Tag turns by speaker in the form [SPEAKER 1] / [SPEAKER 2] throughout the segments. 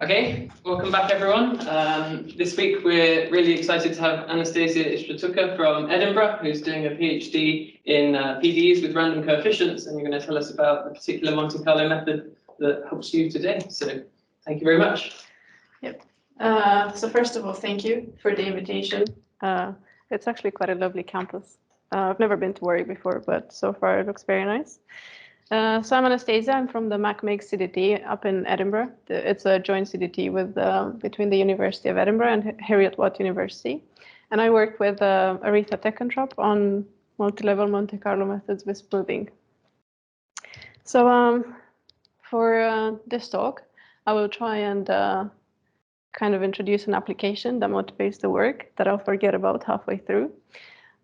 [SPEAKER 1] Okay, welcome back everyone. This week we're really excited to have Anastasia Istratuca from Edinburgh, who's doing a PhD in PDEs with random coefficients, and you're going to tell us about the particular Monte Carlo method that helps you today. So thank you very much.
[SPEAKER 2] Yep. So first of all, thank you for the invitation. It's actually quite a lovely campus. I've never been to Warwick before, but so far it looks very nice. So I'm Anastasia. I'm from the MAC-MIG CDT up in Edinburgh. It's a joint CDT with between the University of Edinburgh and Heriot-Watt University. And I work with Aretha Tekentrop on multi-level Monte Carlo methods with smoothing. So for this talk, I will try and kind of introduce an application that motivates the work that I'll forget about halfway through.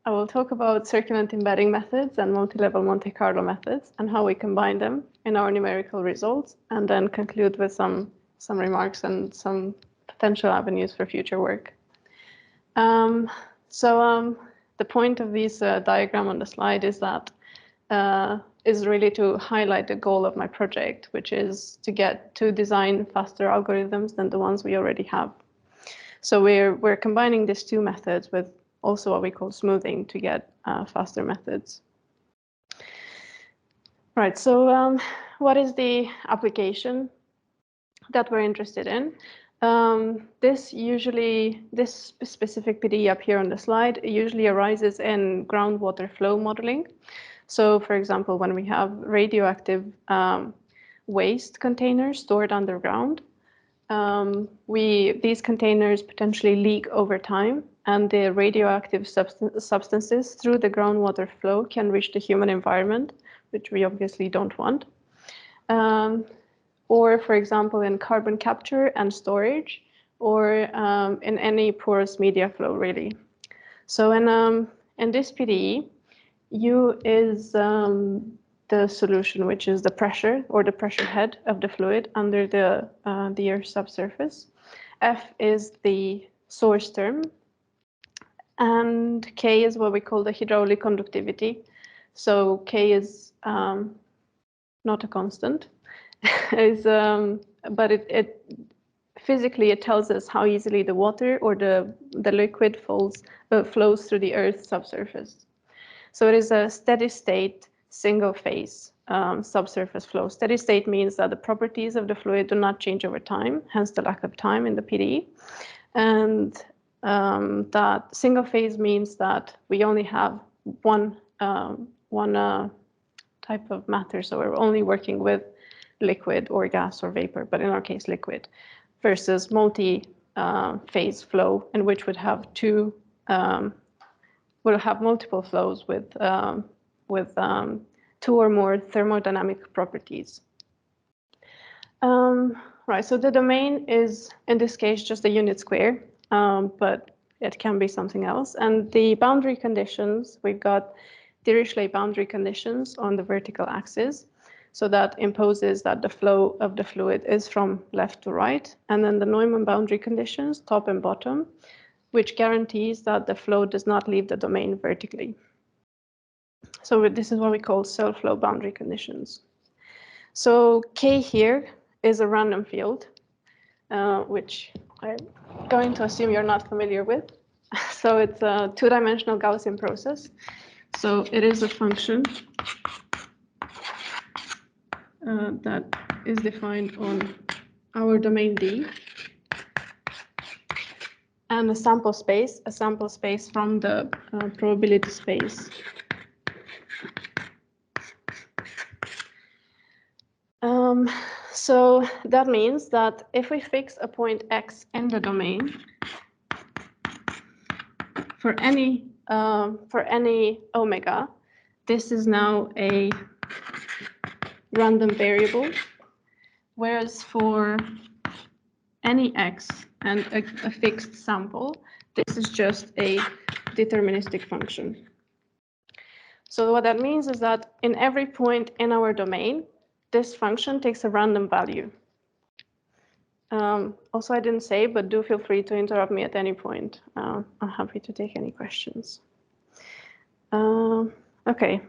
[SPEAKER 2] I will talk about circulant embedding methods and multi-level Monte Carlo methods and how we combine them in our numerical results, and then conclude with some remarks and some potential avenues for future work. The point of this diagram on the slide is that is really to highlight the goal of my project, which is to design faster algorithms than the ones we already have. So we're combining these two methods with also what we call smoothing to get faster methods. Right, so what is the application that we're interested in? This specific PDE up here on the slide usually arises in groundwater flow modeling. So for example, when we have radioactive waste containers stored underground, these containers potentially leak over time, and the radioactive substances through the groundwater flow can reach the human environment, which we obviously don't want. Or, for example, in carbon capture and storage, or in any porous media flow, really. So in this PDE, U is the solution, which is the pressure or the pressure head of the fluid under the Earth's subsurface. F is the source term, and K is what we call the hydraulic conductivity. So K is not a constant, but it physically it tells us how easily the water or the liquid flows through the Earth's subsurface. So it is a steady state, single phase subsurface flow. Steady state means that the properties of the fluid do not change over time, hence the lack of time in the PDE. And that single phase means that we only have one type of matter. So we're only working with liquid or gas or vapor, but in our case, liquid, versus multi-phase flow, in which would have we'll have multiple flows with two or more thermodynamic properties. Right, so the domain is, in this case, just a unit square, but it can be something else. And the boundary conditions, we've got Dirichlet boundary conditions on the vertical axis. So that imposes that the flow of the fluid is from left to right. And then the Neumann boundary conditions, top and bottom, which guarantees that the flow does not leave the domain vertically. So this is what we call cell flow boundary conditions. So K here is a random field, which I'm going to assume you're not familiar with. So it's a two-dimensional Gaussian process. So it is a function that is defined on our domain D, and a sample space from the probability space. So that means that if we fix a point X in the domain for any omega, this is now a random variable, whereas for any X and a fixed sample, this is just a deterministic function. So what that means is that in every point in our domain, this function takes a random value. Also, I didn't say, but do feel free to interrupt me at any point. I'm happy to take any questions. Okay.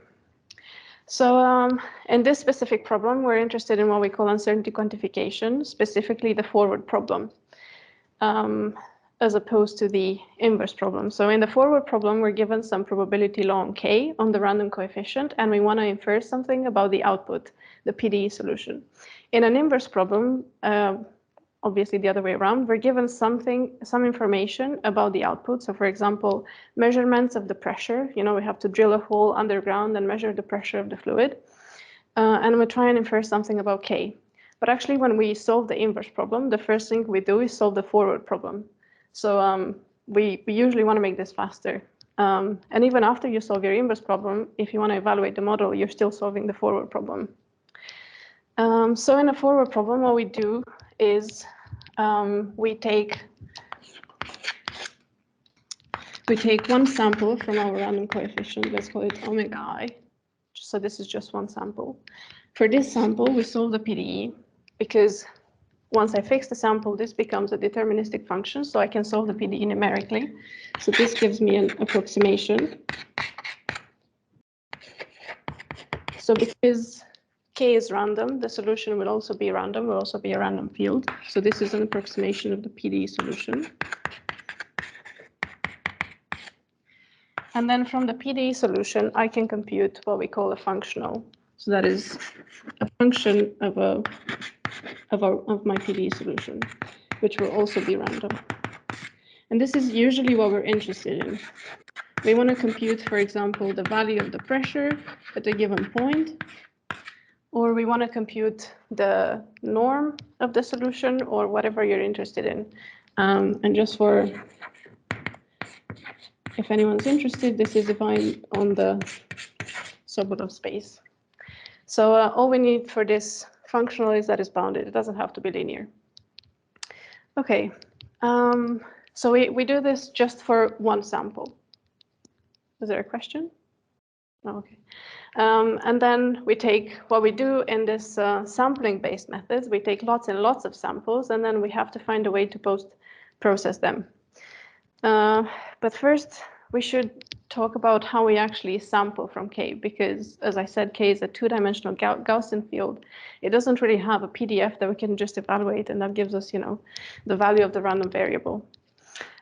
[SPEAKER 2] So in this specific problem, we're interested in what we call uncertainty quantification, specifically the forward problem, as opposed to the inverse problem. So in the forward problem, we're given some probability log k on the random coefficient, and we want to infer something about the output, the PDE solution. In an inverse problem, obviously the other way around, we're given some information about the output. So for example, measurements of the pressure, we have to drill a hole underground and measure the pressure of the fluid. And we try and infer something about K. But actually when we solve the inverse problem, the first thing we do is solve the forward problem. So we usually want to make this faster. And even after you solve your inverse problem, if you want to evaluate the model, you're still solving the forward problem. So in a forward problem, what we do is we take one sample from our random coefficient. Let's call it omega I. So this is just one sample. For this sample, we solve the PDE because once I fix the sample, this becomes a deterministic function, so I can solve the PDE numerically. So this gives me an approximation. So because K is random, the solution will also be random, will also be a random field. So this is an approximation of the PDE solution. And then from the PDE solution, I can compute what we call a functional. So that is a function of my PDE solution, which will also be random. And this is usually what we're interested in. We want to compute, for example, the value of the pressure at a given point, or we want to compute the norm of the solution, or whatever you're interested in. And just for, if anyone's interested, this is if I'm on the Sobolev space. So all we need for this functional is that it's bounded. It doesn't have to be linear. Okay, so we do this just for one sample. Is there a question? Oh, okay. And then we take what we do in this sampling-based methods. We take lots and lots of samples, and then we have to find a way to post-process them. But first, we should talk about how we actually sample from K, because as I said, K is a two-dimensional Gaussian field. It doesn't really have a PDF that we can just evaluate, and that gives us, the value of the random variable.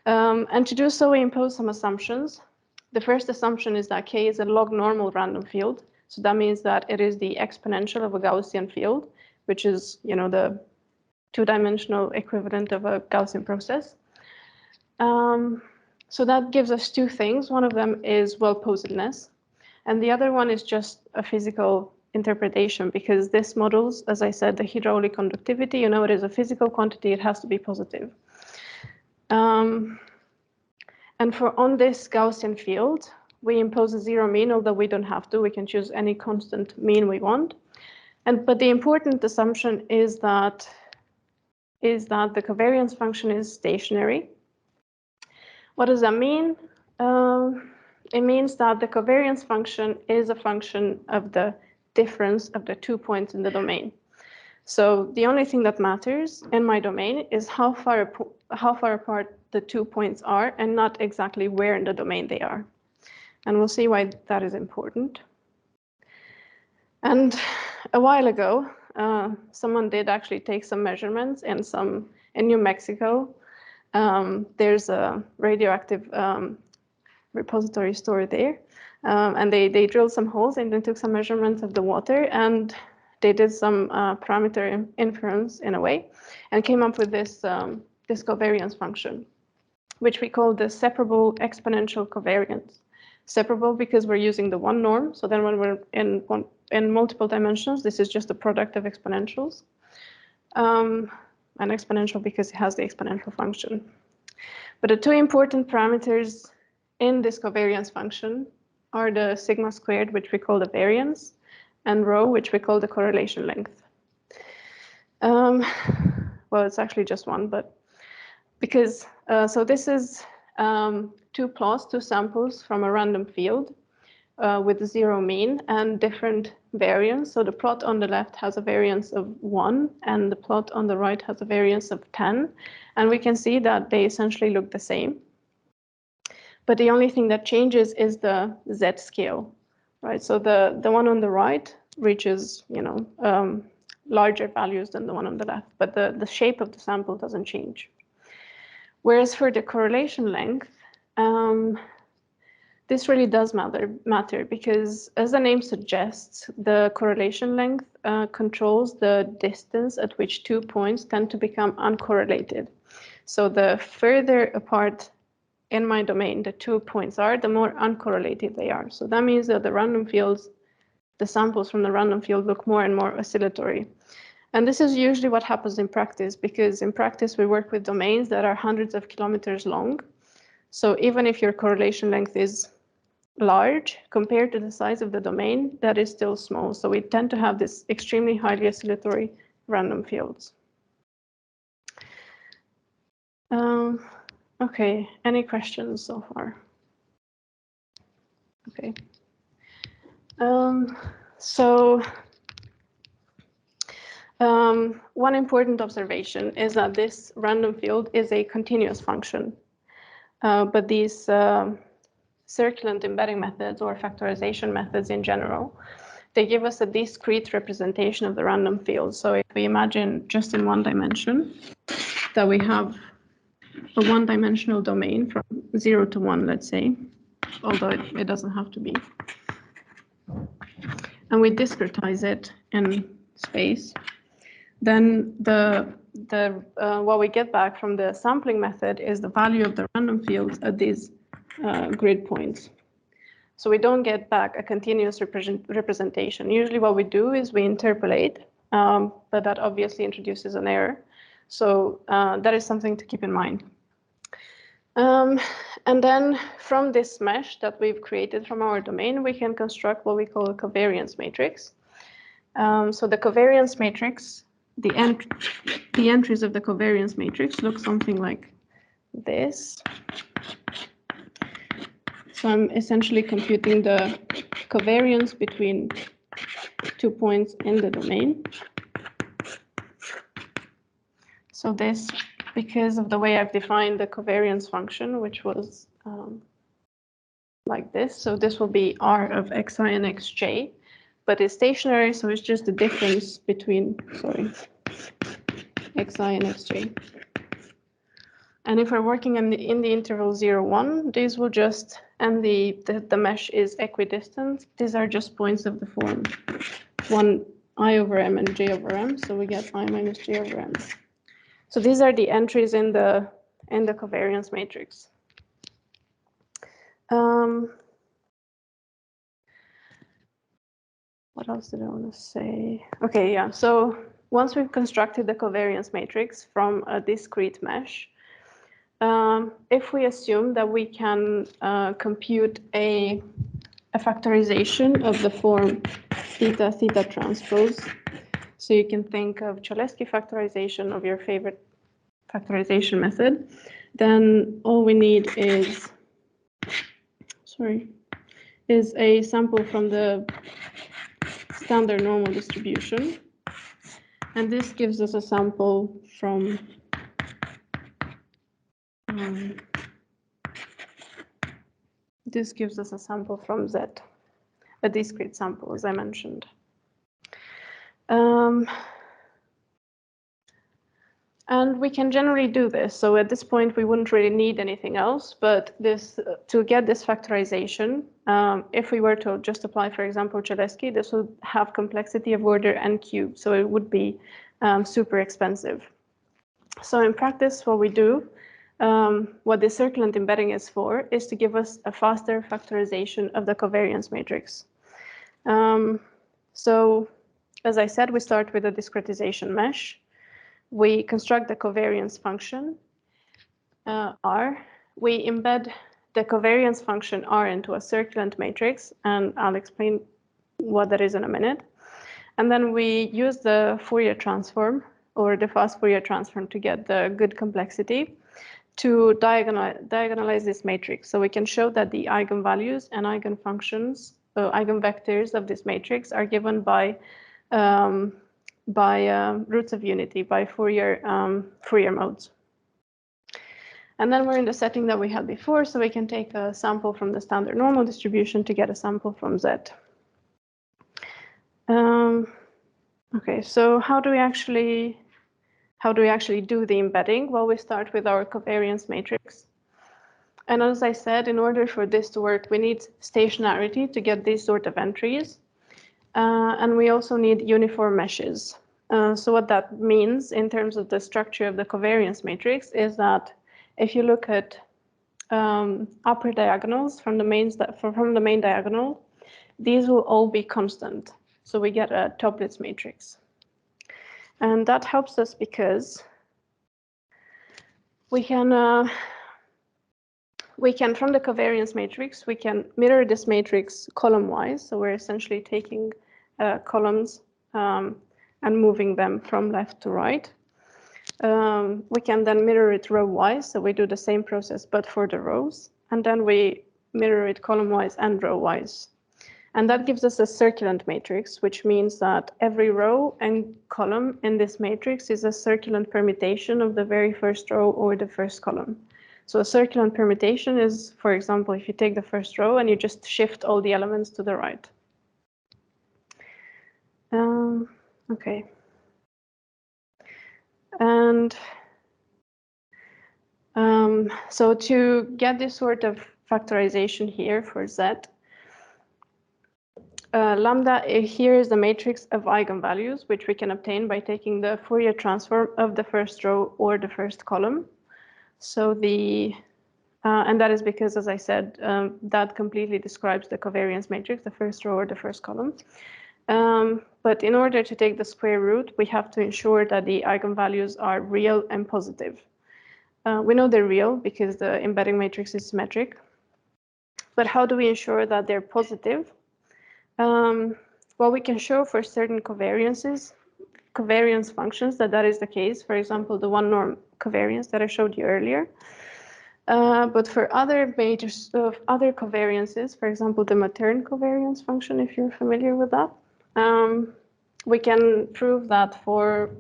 [SPEAKER 2] And to do so, we impose some assumptions. The first assumption is that K is a log normal random field. So that means that it is the exponential of a Gaussian field, which is, the two-dimensional equivalent of a Gaussian process. So that gives us two things. One of them is well-posedness, and the other one is just a physical interpretation, because this models, as I said, the hydraulic conductivity, it is a physical quantity, it has to be positive. And on this Gaussian field, we impose a zero mean, although we don't have to. We can choose any constant mean we want. But the important assumption is that the covariance function is stationary. What does that mean? It means that the covariance function is a function of the difference of the 2 points in the domain. So the only thing that matters in my domain is how far apart the 2 points are, and not exactly where in the domain they are. And we'll see why that is important. And a while ago, someone did actually take some measurements in New Mexico. There's a radioactive repository stored there. And they drilled some holes and then took some measurements of the water, and they did some parameter inference in a way, and came up with this covariance function, which we call the separable exponential covariance. Separable because we're using the one norm. So then when we're in multiple dimensions, this is just a product of exponentials. And exponential because it has the exponential function. But the two important parameters in this covariance function are the sigma squared, which we call the variance, and rho, which we call the correlation length. Well, it's actually just one, but because, so this is two samples from a random field with zero mean and different variance. So the plot on the left has a variance of 1, and the plot on the right has a variance of 10. And we can see that they essentially look the same. But the only thing that changes is the Z scale. right? So the one on the right reaches, larger values than the one on the left, but the shape of the sample doesn't change. Whereas for the correlation length, this really does matter because, as the name suggests, the correlation length controls the distance at which 2 points tend to become uncorrelated. So the further apart in my domain the 2 points are, the more uncorrelated they are. So that means that the samples from the random field look more and more oscillatory. And this is usually what happens in practice, because in practice we work with domains that are hundreds of kilometers long. So even if your correlation length is large compared to the size of the domain, that is still small. So we tend to have this extremely highly oscillatory random fields. Okay, any questions so far? Okay. One important observation is that this random field is a continuous function, but these circulant embedding methods or factorization methods in general, they give us a discrete representation of the random field. So if we imagine just in one dimension that we have a one-dimensional domain from 0 to 1, let's say, although it doesn't have to be, and we discretize it in space, then what we get back from the sampling method is the value of the random fields at these grid points. So we don't get back a continuous representation. Usually what we do is we interpolate, but that obviously introduces an error. So that is something to keep in mind. And then from this mesh that we've created from our domain, we can construct what we call a covariance matrix. So the covariance matrix, the entries of the covariance matrix look something like this. So I'm essentially computing the covariance between 2 points in the domain. So this, because of the way I've defined the covariance function, which was like this. So this will be R of xi and xj, but it's stationary, so it's just the difference between, xi and xj. And if we're working in the interval 0, 1, these will just, and the mesh is equidistant. These are just points of the form 1 I over m and j over m. So we get I minus j over m. So these are the entries in the covariance matrix. What else did I want to say? Okay, yeah. So once we've constructed the covariance matrix from a discrete mesh, if we assume that we can compute a factorization of the form theta theta transpose, so you can think of Cholesky factorization of your favorite factorization method, then all we need is, is a sample from the standard normal distribution. And this gives us a sample from Z, a discrete sample, as I mentioned. And we can generally do this. So at this point, we wouldn't really need anything else, but this to get this factorization, if we were to just apply, for example, Cholesky, this would have complexity of order n cubed, so it would be super expensive. So in practice, what we do, what the circulant embedding is for, is to give us a faster factorization of the covariance matrix. So as I said, we start with a discretization mesh. We construct the covariance function, R. We embed the covariance function R into a circulant matrix, and I'll explain what that is in a minute. And then we use the Fourier transform, or the fast Fourier transform, to get the good complexity to diagonalize this matrix. So we can show that the eigenvalues and eigenfunctions, eigenvectors of this matrix are given by roots of unity, by Fourier modes. And then we're in the setting that we had before, so we can take a sample from the standard normal distribution to get a sample from Z. Okay, so how do we actually do the embedding? Well, we start with our covariance matrix. And as I said, in order for this to work, we need stationarity to get these sort of entries. And we also need uniform meshes. So what that means in terms of the structure of the covariance matrix is that if you look at upper diagonals from the main diagonal, these will all be constant. So we get a Toeplitz matrix. And that helps us because we can, from the covariance matrix, we can mirror this matrix column-wise. So we're essentially taking columns and moving them from left to right. We can then mirror it row-wise. So we do the same process, but for the rows. And then we mirror it column-wise and row-wise. And that gives us a circulant matrix, which means that every row and column in this matrix is a circulant permutation of the very first row or the first column. So a circulant permutation is, for example, if you take the first row and you just shift all the elements to the right. Okay. And so to get this sort of factorization here for Z, lambda here is the matrix of eigenvalues, which we can obtain by taking the Fourier transform of the first row or the first column. So and that is because, as I said, that completely describes the covariance matrix, the first row or the first column. But in order to take the square root, we have to ensure that the eigenvalues are real and positive. We know they're real because the embedding matrix is symmetric. But how do we ensure that they're positive? Well, we can show for certain covariance functions that is the case. For example, the one norm covariance that I showed you earlier. But for other other covariances, for example, the Matern covariance function, if you're familiar with that, we can prove that for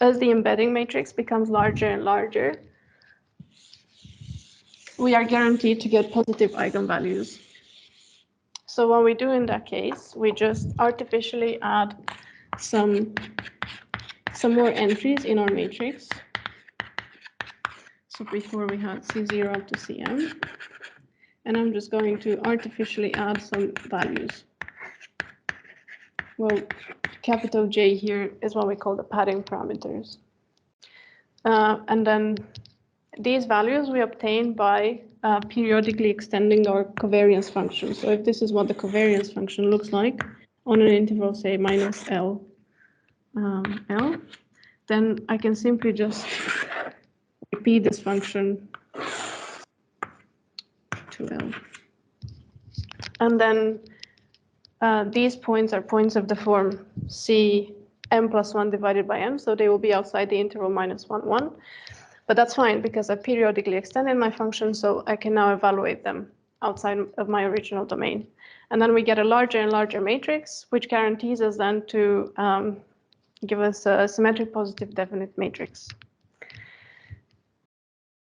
[SPEAKER 2] as the embedding matrix becomes larger and larger, we are guaranteed to get positive eigenvalues. So what we do in that case, we just artificially add some more entries in our matrix. So before we had C0 up to Cm, and I'm just going to artificially add some values. Well, capital J here is what we call the padding parameters. And then these values we obtain by periodically extending our covariance function. So if this is what the covariance function looks like on an interval, say minus L, L, then I can simply just repeat this function to L. And then these points are points of the form C m plus 1 divided by m, so they will be outside the interval minus 1, 1. But that's fine because I periodically extended my function, so I can now evaluate them outside of my original domain. And then we get a larger and larger matrix, which guarantees us then to give us a symmetric positive definite matrix.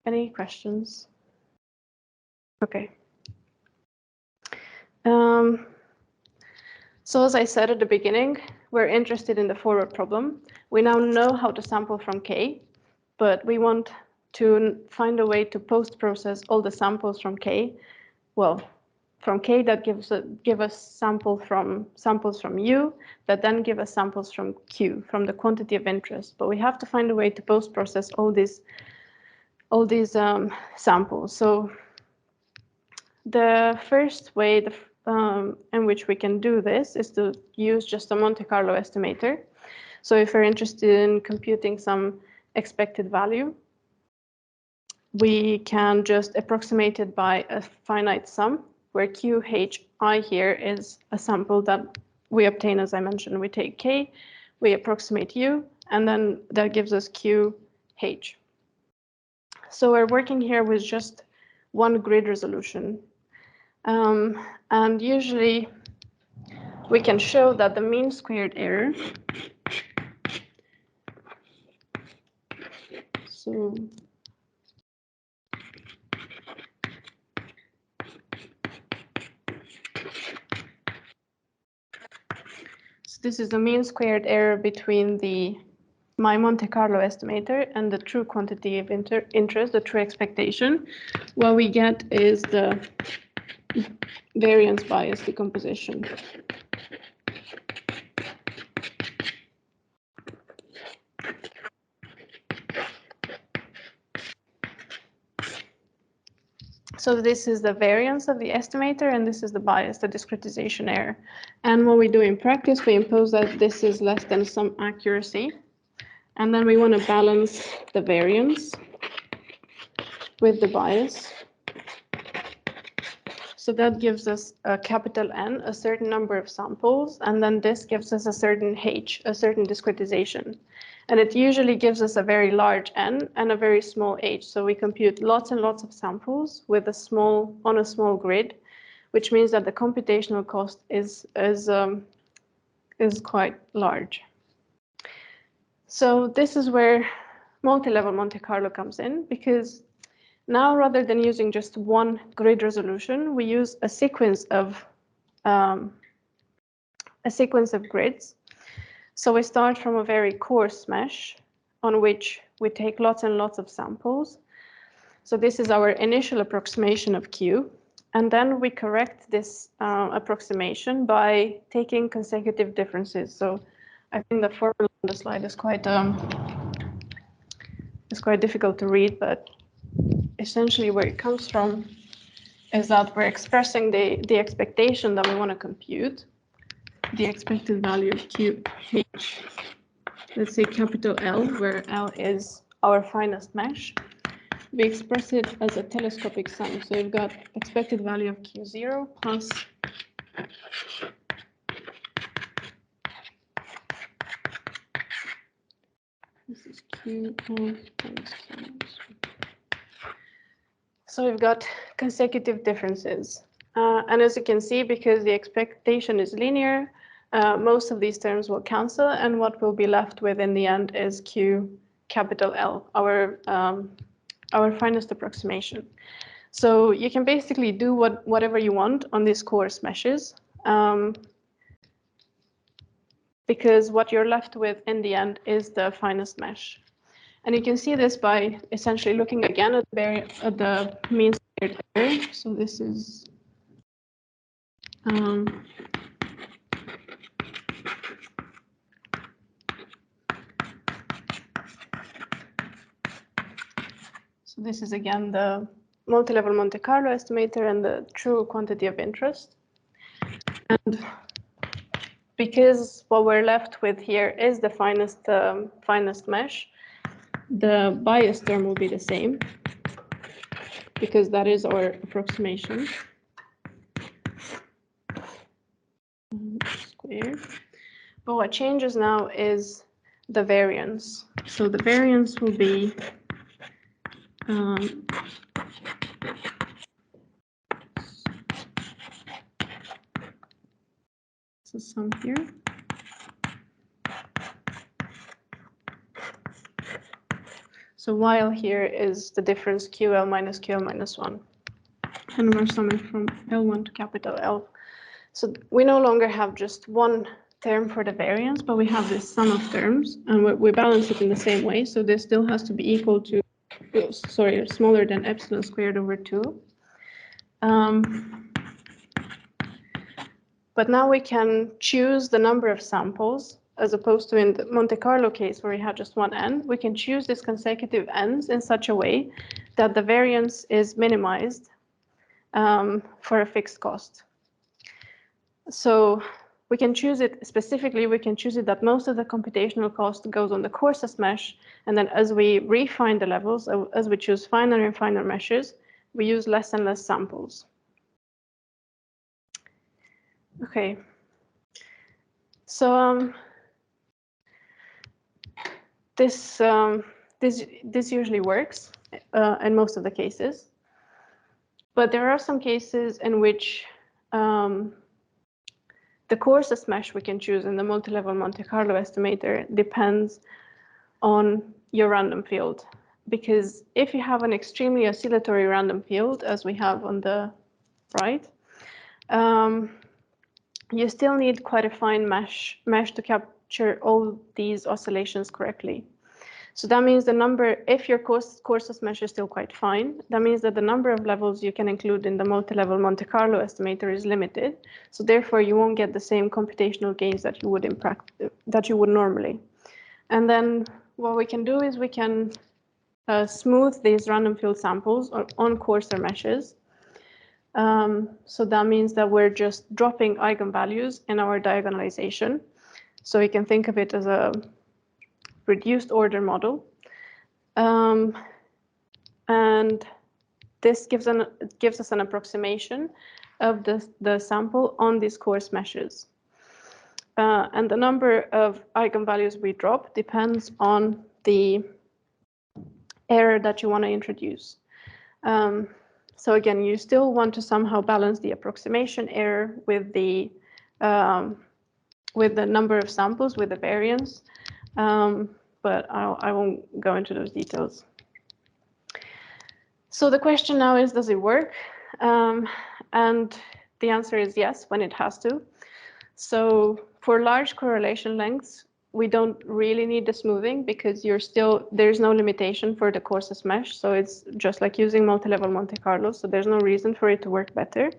[SPEAKER 2] Any questions? Okay. So as I said at the beginning, we're interested in the forward problem. We now know how to sample from K, but we want to find a way to post-process all the samples from K. Well, from K that give us samples from U that then give us samples from Q, from the quantity of interest. But we have to find a way to post-process all these samples. So the first way in which we can do this is to use just a Monte Carlo estimator. So if we're interested in computing some expected value, we can just approximate it by a finite sum, where QHI here is a sample that we obtain, as I mentioned. We take K, we approximate U, and then that gives us QH. So we're working here with just one grid resolution. And usually we can show that the mean squared error, so this is the mean squared error between my Monte Carlo estimator and the true quantity of interest, the true expectation. What we get is the variance bias decomposition. So this is the variance of the estimator, and this is the bias, the discretization error. And what we do in practice, we impose that this is less than some accuracy. And then we want to balance the variance with the bias. So that gives us a capital N, a certain number of samples, and then this gives us a certain H, a certain discretization. And it usually gives us a very large N and a very small H. So we compute lots and lots of samples with on a small grid, which means that the computational cost is quite large. So this is where multi-level Monte Carlo comes in, because now rather than using just one grid resolution, we use a sequence of grids. So we start from a very coarse mesh on which we take lots and lots of samples. So this is our initial approximation of Q. And then we correct this approximation by taking consecutive differences. So I think the formula on the slide is quite difficult to read, but essentially where it comes from is that we're expressing the expectation that we want to compute, the expected value of QH, let's say capital L, where L is our finest mesh. We express it as a telescopic sum. So we've got expected value of Q0 plus this is Q times Q. So we've got consecutive differences. And as you can see, because the expectation is linear, most of these terms will cancel, and what we'll be left with in the end is Q capital L, our finest approximation. So you can basically do whatever you want on these coarse meshes, because what you're left with in the end is the finest mesh. And you can see this by essentially looking again at the mean squared error. So this is so this is again the multi-level Monte Carlo estimator and the true quantity of interest. And because what we're left with here is the finest mesh, the bias term will be the same, because that is our approximation. Squared. But what changes now is the variance. So the variance will be so sum here. So while here is the difference QL minus QL minus 1. And we're summing from L1 to capital L. So we no longer have just one term for the variance, but we have this sum of terms, and we balance it in the same way. So this still has to be equal to, smaller than epsilon squared over 2. But now we can choose the number of samples, as opposed to in the Monte Carlo case where we had just one n. We can choose these consecutive n's in such a way that the variance is minimized for a fixed cost. So we can choose it specifically, we can choose it that most of the computational cost goes on the coarsest mesh, and then as we refine the levels, as we choose finer and finer meshes, we use less and less samples. Okay, so this usually works in most of the cases, but there are some cases in which the coarsest mesh we can choose in the multi-level Monte Carlo estimator depends on your random field. Because if you have an extremely oscillatory random field, as we have on the right, you still need quite a fine mesh to capture all these oscillations correctly. So that means the number, if your coarsest mesh is still quite fine, that means that the number of levels you can include in the multi-level Monte Carlo estimator is limited. So therefore, you won't get the same computational gains that you would in practice, that you would normally. And then what we can do is we can smooth these random field samples on coarser meshes. So that means that we're just dropping eigenvalues in our diagonalization. So we can think of it as a reduced order model. And this gives us an approximation of the sample on these coarse meshes. And the number of eigenvalues we drop depends on the error that you want to introduce. So again, you still want to somehow balance the approximation error with the number of samples, with the variance, but I won't go into those details. So the question now is, does it work? And the answer is yes, when it has to. So for large correlation lengths, we don't really need the smoothing because there's no limitation for the coarsest mesh. So it's just like using multi-level Monte Carlo. So there's no reason for it to work better.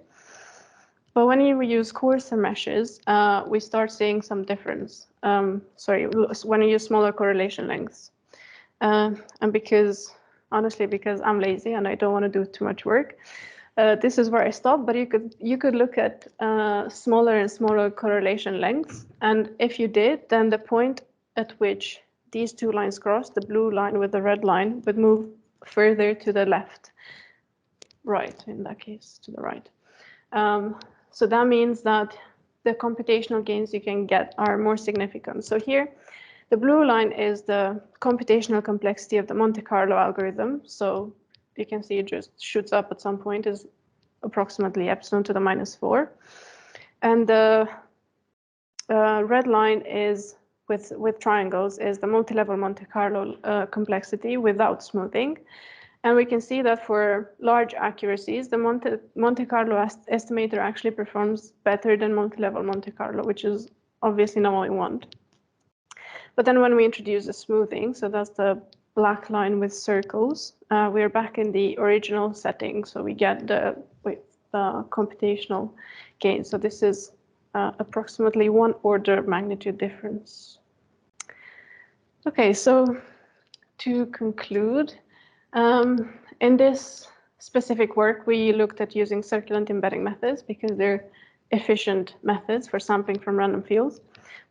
[SPEAKER 2] But when you use coarser meshes, we start seeing some difference. When you use smaller correlation lengths. And honestly, because I'm lazy and I don't want to do too much work, this is where I stop, but you could look at smaller and smaller correlation lengths. And if you did, then the point at which these two lines cross, the blue line with the red line, would move further to the left. Right, in that case, to the right. So that means that the computational gains you can get are more significant. So here, the blue line is the computational complexity of the Monte Carlo algorithm. So you can see it just shoots up at some point, is approximately epsilon to the -4. And the red line is with triangles is the multi-level Monte Carlo complexity without smoothing. And we can see that for large accuracies, the Monte Carlo estimator actually performs better than multi-level Monte Carlo, which is obviously not what we want. But then when we introduce the smoothing, so that's the black line with circles, we're back in the original setting. So we get the computational gain. So this is approximately 1 order of magnitude difference. Okay, so to conclude, in this specific work, we looked at using circulant embedding methods because they're efficient methods for sampling from random fields.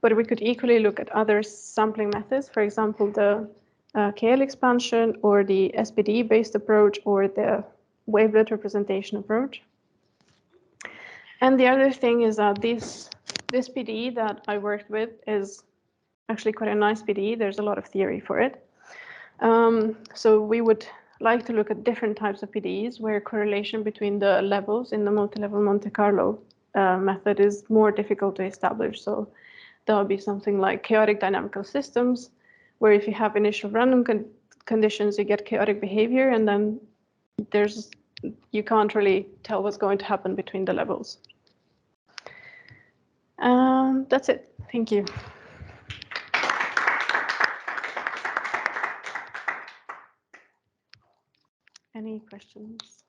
[SPEAKER 2] But we could equally look at other sampling methods, for example, the KL expansion or the SPD-based approach or the wavelet representation approach. And the other thing is that this PD that I worked with is actually quite a nice PD. There's a lot of theory for it. So we would like to look at different types of PDEs where correlation between the levels in the multi-level Monte Carlo method is more difficult to establish. So that would be something like chaotic dynamical systems, where if you have initial random conditions, you get chaotic behavior, and then you can't really tell what's going to happen between the levels. That's it. Thank you. Any questions?